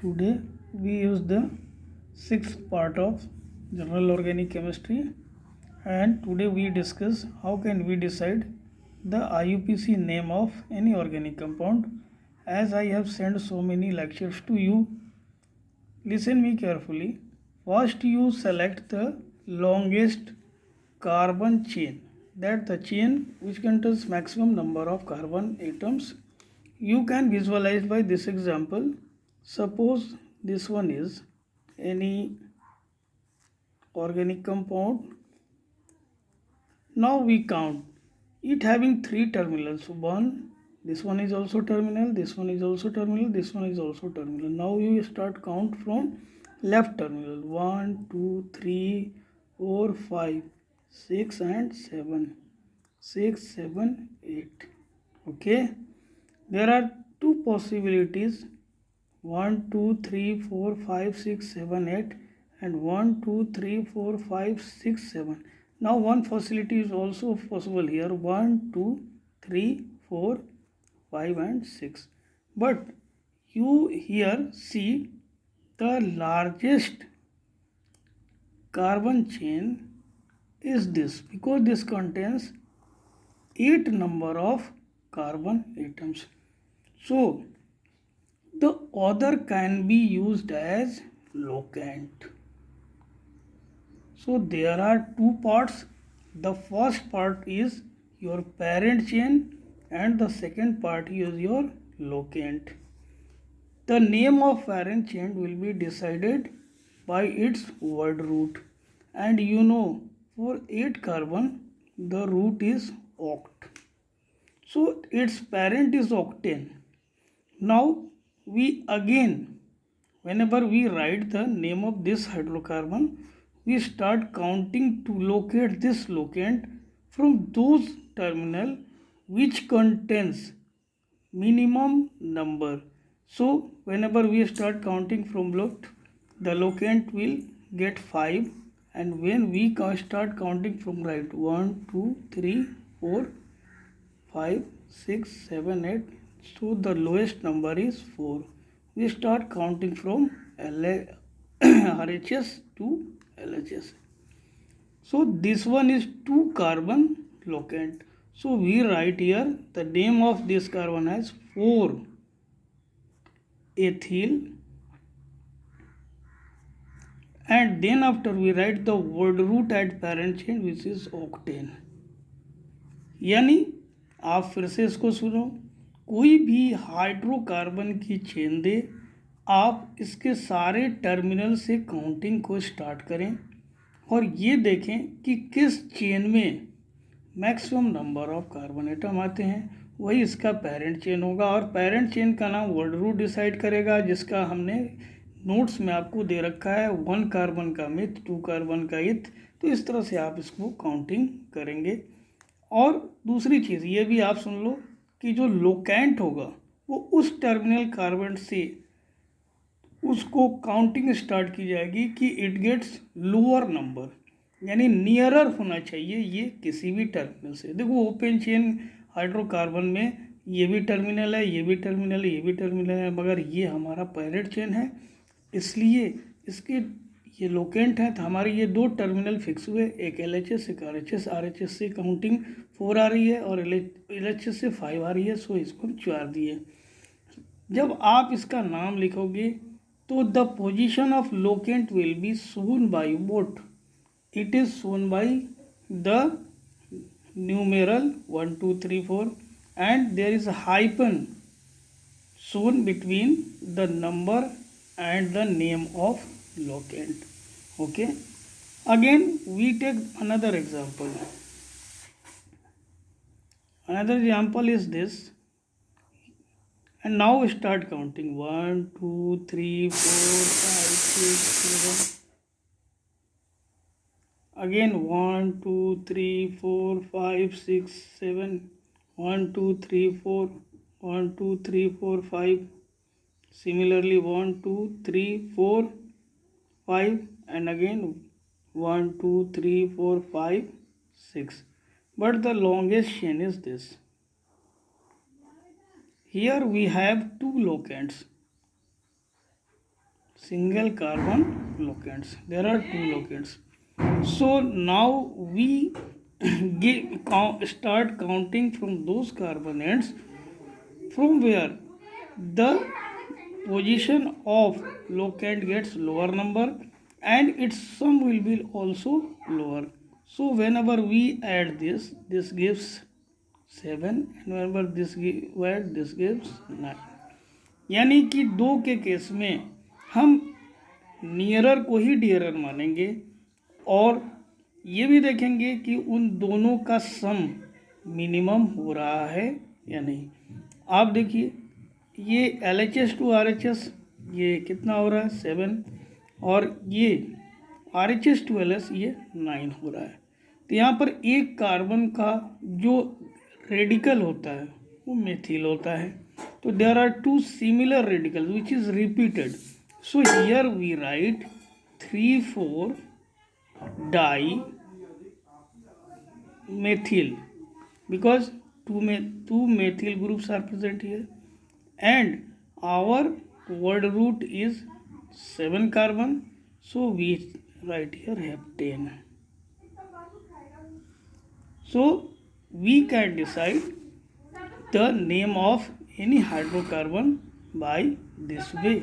Today we use the sixth part of general organic chemistry, and today we discuss how can we decide the IUPAC name of any organic compound. As I have sent so many lectures to you, listen me carefully. First you select the longest carbon chain, that the chain which contains maximum number of carbon atoms. You can visualize by this example. Suppose this one is any organic compound. Now we count it having three terminals. One, this one is also terminal, this one is also terminal, this one is also terminal. Now you start count from left terminal. 1, 2, 3, 4, 5, 6 and 7. 6, 7, 8. Okay. There are two possibilities. 1, 2, 3, 4, 5, 6, 7, 8 and 1, 2, 3, 4, 5, 6, 7. Now one facility is also possible here. 1, 2, 3, 4, 5 and 6. But you here see the largest carbon chain is this, because this contains 8 number of carbon atoms. So the other can be used as locant. So there are two parts. The first part is your parent chain and the second part is your locant. The name of parent chain will be decided by its word root, and you know for 8 carbon the root is oct. So its parent is octane. Now we again, whenever we write the name of this hydrocarbon, we start counting to locate this locant from those terminal which contains minimum number. So whenever we start counting from left, the locant will get 5, and when we start counting from right, 1, 2, 3, 4, 5, 6, 7, 8. So the lowest number is 4. We start counting from RHS to LHS. So this one is 2 carbon locant. So we write here the name of this carbon as 4 ethyl, and then after we write the word root at parent chain which is octane. यानी आप फिर से इसको सुनो, कोई भी hydrocarbon की chain दे, आप इसके सारे टर्मिनल से काउंटिंग को स्टार्ट करें और ये देखें कि किस चेन में maximum number of carbon atom आते हैं, वही इसका पेरेंट चेन होगा। और पेरेंट चेन का नाम वर्ड रूट डिसाइड करेगा, जिसका हमने नोट्स में आपको दे रखा है। 1 कार्बन का मिथ, 2 कार्बन का इथ। तो इस तरह से आप इसको काउंटिंग करेंगे। और दूसरी चीज़ ये भी आप सुन लो कि जो लोकेंट होगा वो उस टर्मिनल कार्बन से उसको काउंटिंग स्टार्ट की जाएगी कि इट गेट्स लोअर नंबर, यानी नियरर होना चाहिए ये किसी भी टर्मिनल से। देखो ओपन चेन हाइड्रोकार्बन में ये भी टर्मिनल है, ये भी टर्मिनल है, ये भी टर्मिनल है, मगर ये हमारा पेरेंट चेन है, इसलिए इसके ये लोकेंट है। तो हमारे ये 2 टर्मिनल फिक्स हुए, एक LHS एक RHS। RHS से काउंटिंग 4 आ रही है और LHS से 5 आ रही है, सो इसको हम 4 दिए। जब आप इसका नाम लिखोगे तो the position of locant will be shown by what? It is shown by the numeral 1, 2, 3, 4, and there is a hyphen shown between the number and the name of locant. Okay. Again we take another example. Another example is this, and now we start counting 1, 2, 3, 4, 5, 6, 7. Again 1, 2, 3, 4, 5, 6, 7. 1, 2, 3, 4. 1, 2, 3, 4, 5. Similarly 1, 2, 3, 4, 5, and again 1, 2, 3, 4, 5, 6. But the longest chain is this. Here we have 2 locants. single carbon locates. There are two locates. So now we start counting from those carbon ends from where the position of locate gets lower number and its sum will be also lower. So whenever we add this gives 7 and whenever this gives 9. यानी कि दो के case में हम nearer को ही dearer मानेंगे और ये भी देखेंगे कि उन दोनों का सम मिनिमम हो रहा है या नहीं। आप देखिए ये LHS टू RHS ये कितना हो रहा है 7 और ये RHS टू LS ये 9 हो रहा है। तो यहाँ पर एक कार्बन का जो रेडिकल होता है वो मेथिल होता है। तो there are two similar radical which is repeated. So here we write 3,4 di methyl because two methyl groups are present here and our word root is 7 carbon, so we write here heptane. So we can decide the name of any hydrocarbon by this way.